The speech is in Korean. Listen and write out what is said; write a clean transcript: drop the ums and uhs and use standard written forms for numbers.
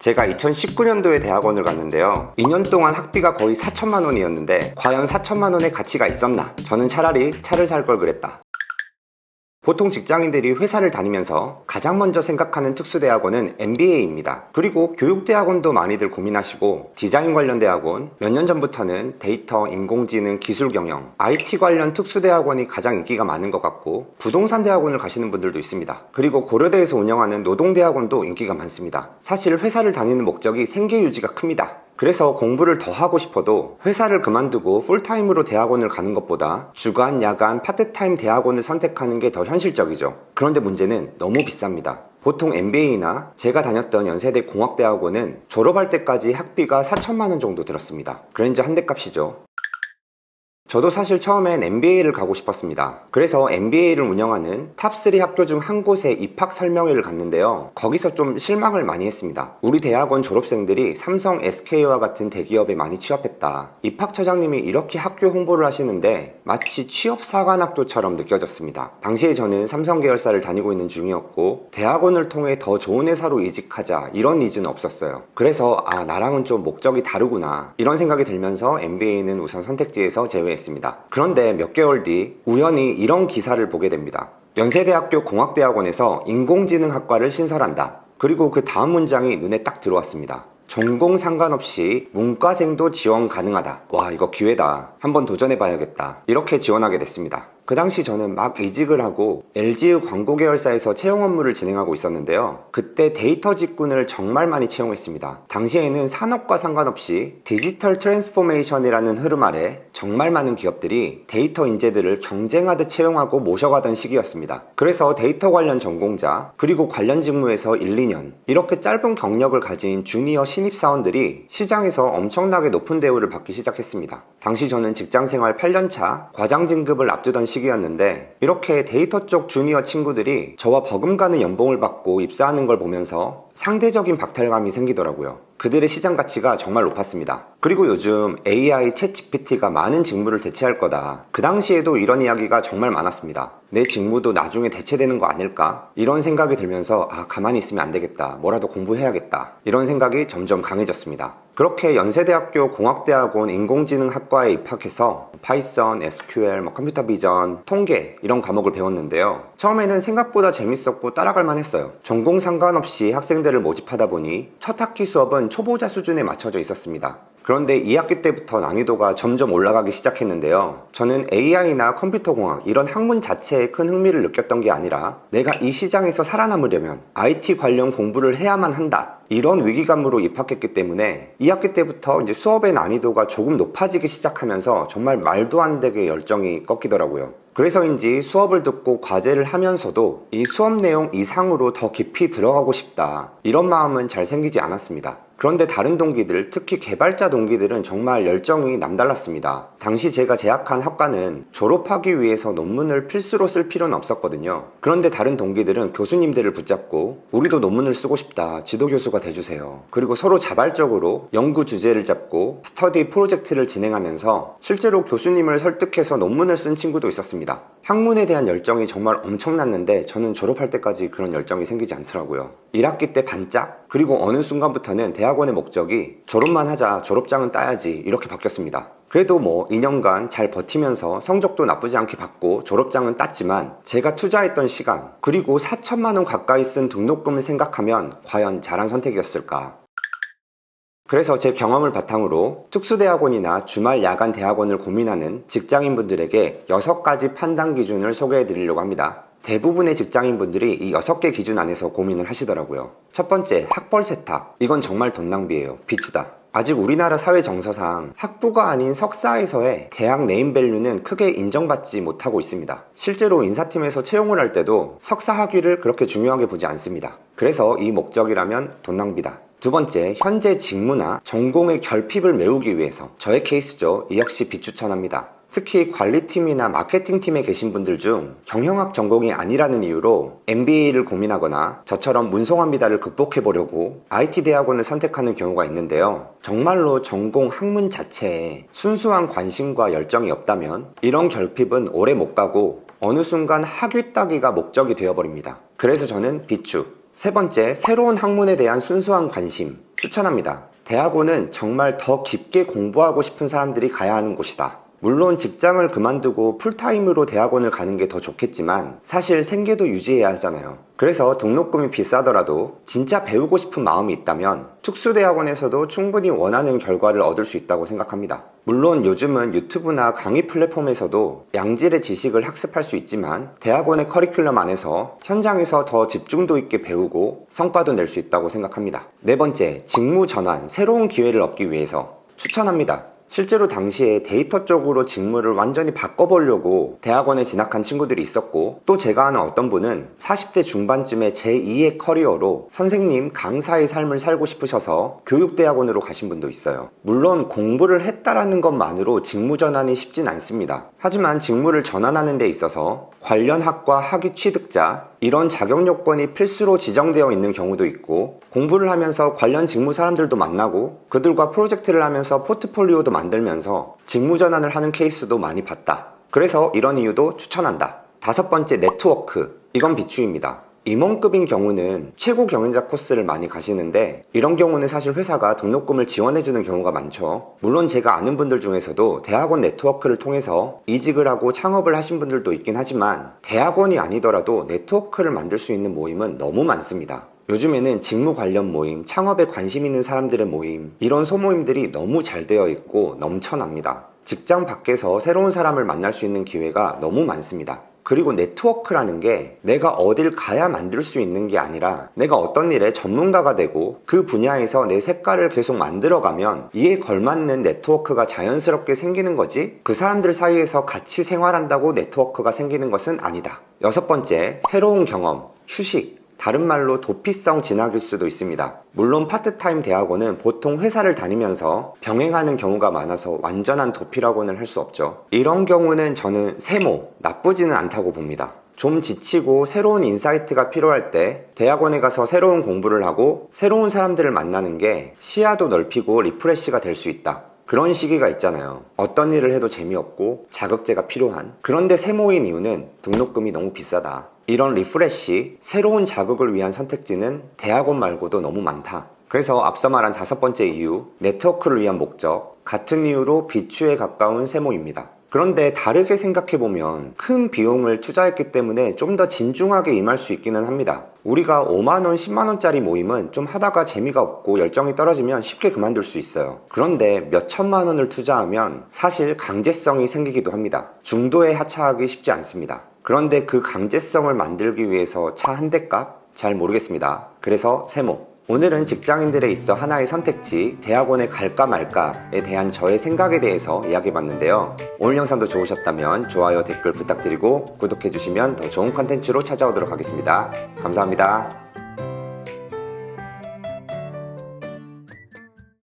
제가 2019년도에 대학원을 갔는데요. 2년 동안 학비가 거의 4천만 원이었는데 과연 4천만 원의 가치가 있었나? 저는 차라리 차를 살 걸 그랬다. 보통 직장인들이 회사를 다니면서 가장 먼저 생각하는 특수대학원은 MBA입니다. 그리고 교육대학원도 많이들 고민하시고 디자인 관련 대학원, 몇 년 전부터는 데이터, 인공지능, 기술경영, IT 관련 특수대학원이 가장 인기가 많은 것 같고 부동산 대학원을 가시는 분들도 있습니다. 그리고 고려대에서 운영하는 노동대학원도 인기가 많습니다. 사실 회사를 다니는 목적이 생계 유지가 큽니다. 그래서 공부를 더 하고 싶어도 회사를 그만두고 풀타임으로 대학원을 가는 것보다 주간, 야간, 파트타임 대학원을 선택하는 게 더 현실적이죠. 그런데 문제는 너무 비쌉니다. 보통 MBA나 제가 다녔던 연세대 공학대학원은 졸업할 때까지 학비가 4천만 원 정도 들었습니다. 그랜저 한 대 값이죠. 저도 사실 처음엔 MBA를 가고 싶었습니다. 그래서 MBA를 운영하는 탑3 학교 중 한 곳에 입학 설명회를 갔는데요. 거기서 좀 실망을 많이 했습니다. 우리 대학원 졸업생들이 삼성, SK와 같은 대기업에 많이 취업했다. 입학처장님이 이렇게 학교 홍보를 하시는데 마치 취업사관학교처럼 느껴졌습니다. 당시에 저는 삼성 계열사를 다니고 있는 중이었고 대학원을 통해 더 좋은 회사로 이직하자 이런 니즈는 없었어요. 그래서 나랑은 좀 목적이 다르구나 이런 생각이 들면서 MBA는 우선 선택지에서 제외했습니다. 그런데 몇 개월 뒤 우연히 이런 기사를 보게 됩니다. 연세대학교 공학대학원에서 인공지능학과를 신설한다. 그리고 그 다음 문장이 눈에 딱 들어왔습니다. 전공 상관없이 문과생도 지원 가능하다. 와, 이거 기회다. 한번 도전해봐야겠다. 이렇게 지원하게 됐습니다. 그 당시 저는 막 이직을 하고 LG의 광고 계열사에서 채용 업무를 진행하고 있었는데요. 그때 데이터 직군을 정말 많이 채용했습니다. 당시에는 산업과 상관없이 디지털 트랜스포메이션이라는 흐름 아래 정말 많은 기업들이 데이터 인재들을 경쟁하듯 채용하고 모셔가던 시기였습니다. 그래서 데이터 관련 전공자 그리고 관련 직무에서 1, 2년 이렇게 짧은 경력을 가진 주니어 신입사원들이 시장에서 엄청나게 높은 대우를 받기 시작했습니다. 당시 저는 직장생활 8년차 과장 진급을 앞두던 시기였는데 이렇게 데이터 쪽 주니어 친구들이 저와 버금가는 연봉을 받고 입사하는 걸 보면서 상대적인 박탈감이 생기더라고요. 그들의 시장 가치가 정말 높았습니다. 그리고 요즘 AI, 챗GPT가 많은 직무를 대체할 거다. 그 당시에도 이런 이야기가 정말 많았습니다. 내 직무도 나중에 대체되는 거 아닐까? 이런 생각이 들면서 가만히 있으면 안 되겠다. 뭐라도 공부해야겠다. 이런 생각이 점점 강해졌습니다. 그렇게 연세대학교 공학대학원 인공지능학과에 입학해서 파이썬, SQL, 컴퓨터 비전, 통계 이런 과목을 배웠는데요. 처음에는 생각보다 재밌었고 따라갈만 했어요. 전공 상관없이 학생들을 모집하다 보니 첫 학기 수업은 초보자 수준에 맞춰져 있었습니다. 그런데 2학기 때부터 난이도가 점점 올라가기 시작했는데요. 저는 AI나 컴퓨터공학 이런 학문 자체에 큰 흥미를 느꼈던 게 아니라 내가 이 시장에서 살아남으려면 IT 관련 공부를 해야만 한다. 이런 위기감으로 입학했기 때문에 2학기 때부터 이제 수업의 난이도가 조금 높아지기 시작하면서 정말 말도 안 되게 열정이 꺾이더라고요. 그래서인지 수업을 듣고 과제를 하면서도 이 수업 내용 이상으로 더 깊이 들어가고 싶다. 이런 마음은 잘 생기지 않았습니다. 그런데 다른 동기들, 특히 개발자 동기들은 정말 열정이 남달랐습니다. 당시 제가 재학한 학과는 졸업하기 위해서 논문을 필수로 쓸 필요는 없었거든요. 그런데 다른 동기들은 교수님들을 붙잡고 우리도 논문을 쓰고 싶다. 지도교수가 돼주세요. 그리고 서로 자발적으로 연구 주제를 잡고 스터디 프로젝트를 진행하면서 실제로 교수님을 설득해서 논문을 쓴 친구도 있었습니다. 학문에 대한 열정이 정말 엄청났는데 저는 졸업할 때까지 그런 열정이 생기지 않더라고요. 1학기 때 반짝? 그리고 어느 순간부터는 대학원의 목적이 졸업만 하자, 졸업장은 따야지 이렇게 바뀌었습니다. 그래도 2년간 잘 버티면서 성적도 나쁘지 않게 받고 졸업장은 땄지만 제가 투자했던 시간 그리고 4천만 원 가까이 쓴 등록금을 생각하면 과연 잘한 선택이었을까? 그래서 제 경험을 바탕으로 특수대학원이나 주말 야간 대학원을 고민하는 직장인분들에게 6가지 판단 기준을 소개해 드리려고 합니다. 대부분의 직장인분들이 이 6개 기준 안에서 고민을 하시더라고요. 첫 번째, 학벌 세탁. 이건 정말 돈 낭비예요. 비추다. 아직 우리나라 사회 정서상 학부가 아닌 석사에서의 대학 네임밸류는 크게 인정받지 못하고 있습니다. 실제로 인사팀에서 채용을 할 때도 석사 학위를 그렇게 중요하게 보지 않습니다. 그래서 이 목적이라면 돈 낭비다. 두 번째, 현재 직무나 전공의 결핍을 메우기 위해서. 저의 케이스죠. 이 역시 비추천합니다. 특히 관리팀이나 마케팅팀에 계신 분들 중 경영학 전공이 아니라는 이유로 MBA를 고민하거나 저처럼 문송합니다를 극복해보려고 IT 대학원을 선택하는 경우가 있는데요. 정말로 전공 학문 자체에 순수한 관심과 열정이 없다면 이런 결핍은 오래 못 가고 어느 순간 학위 따기가 목적이 되어버립니다. 그래서 저는 비추. 세 번째, 새로운 학문에 대한 순수한 관심. 추천합니다. 대학원은 정말 더 깊게 공부하고 싶은 사람들이 가야 하는 곳이다. 물론 직장을 그만두고 풀타임으로 대학원을 가는 게 더 좋겠지만 사실 생계도 유지해야 하잖아요. 그래서 등록금이 비싸더라도 진짜 배우고 싶은 마음이 있다면 특수대학원에서도 충분히 원하는 결과를 얻을 수 있다고 생각합니다. 물론 요즘은 유튜브나 강의 플랫폼에서도 양질의 지식을 학습할 수 있지만 대학원의 커리큘럼 안에서 현장에서 더 집중도 있게 배우고 성과도 낼 수 있다고 생각합니다. 네 번째, 직무 전환, 새로운 기회를 얻기 위해서 추천합니다. 실제로 당시에 데이터 쪽으로 직무를 완전히 바꿔보려고 대학원에 진학한 친구들이 있었고, 또 제가 아는 어떤 분은 40대 중반쯤에 제2의 커리어로 선생님, 강사의 삶을 살고 싶으셔서 교육대학원으로 가신 분도 있어요. 물론 공부를 했다라는 것만으로 직무 전환이 쉽진 않습니다. 하지만 직무를 전환하는 데 있어서 관련 학과 학위 취득자, 이런 자격 요건이 필수로 지정되어 있는 경우도 있고, 공부를 하면서 관련 직무 사람들도 만나고 그들과 프로젝트를 하면서 포트폴리오도 만들면서 직무 전환을 하는 케이스도 많이 봤다. 그래서 이런 이유도 추천한다. 다섯 번째, 네트워크. 이건 비추입니다. 임원급인 경우는 최고 경영자 코스를 많이 가시는데, 이런 경우는 사실 회사가 등록금을 지원해주는 경우가 많죠. 물론 제가 아는 분들 중에서도 대학원 네트워크를 통해서 이직을 하고 창업을 하신 분들도 있긴 하지만, 대학원이 아니더라도 네트워크를 만들 수 있는 모임은 너무 많습니다. 요즘에는 직무 관련 모임, 창업에 관심 있는 사람들의 모임, 이런 소모임들이 너무 잘 되어 있고 넘쳐납니다. 직장 밖에서 새로운 사람을 만날 수 있는 기회가 너무 많습니다. 그리고 네트워크라는 게 내가 어딜 가야 만들 수 있는 게 아니라, 내가 어떤 일에 전문가가 되고 그 분야에서 내 색깔을 계속 만들어가면 이에 걸맞는 네트워크가 자연스럽게 생기는 거지, 그 사람들 사이에서 같이 생활한다고 네트워크가 생기는 것은 아니다. 여섯 번째, 새로운 경험, 휴식. 다른 말로 도피성 진학일 수도 있습니다. 물론 파트타임 대학원은 보통 회사를 다니면서 병행하는 경우가 많아서 완전한 도피라고는 할 수 없죠. 이런 경우는 저는 세모, 나쁘지는 않다고 봅니다. 좀 지치고 새로운 인사이트가 필요할 때 대학원에 가서 새로운 공부를 하고 새로운 사람들을 만나는 게 시야도 넓히고 리프레시가 될 수 있다. 그런 시기가 있잖아요. 어떤 일을 해도 재미없고 자극제가 필요한. 그런데 세모인 이유는 등록금이 너무 비싸다. 이런 리프레시, 새로운 자극을 위한 선택지는 대학원 말고도 너무 많다. 그래서 앞서 말한 다섯 번째 이유, 네트워크를 위한 목적, 같은 이유로 비추에 가까운 세모입니다. 그런데 다르게 생각해보면 큰 비용을 투자했기 때문에 좀 더 진중하게 임할 수 있기는 합니다. 우리가 5만원, 10만원짜리 모임은 좀 하다가 재미가 없고 열정이 떨어지면 쉽게 그만둘 수 있어요. 그런데 몇 천만원을 투자하면 사실 강제성이 생기기도 합니다. 중도에 하차하기 쉽지 않습니다. 그런데 그 강제성을 만들기 위해서 차 한 대 값? 잘 모르겠습니다. 그래서 세모. 오늘은 직장인들에 있어 하나의 선택지, 대학원에 갈까 말까에 대한 저의 생각에 대해서 이야기해봤는데요. 오늘 영상도 좋으셨다면 좋아요, 댓글 부탁드리고 구독해주시면 더 좋은 컨텐츠로 찾아오도록 하겠습니다. 감사합니다.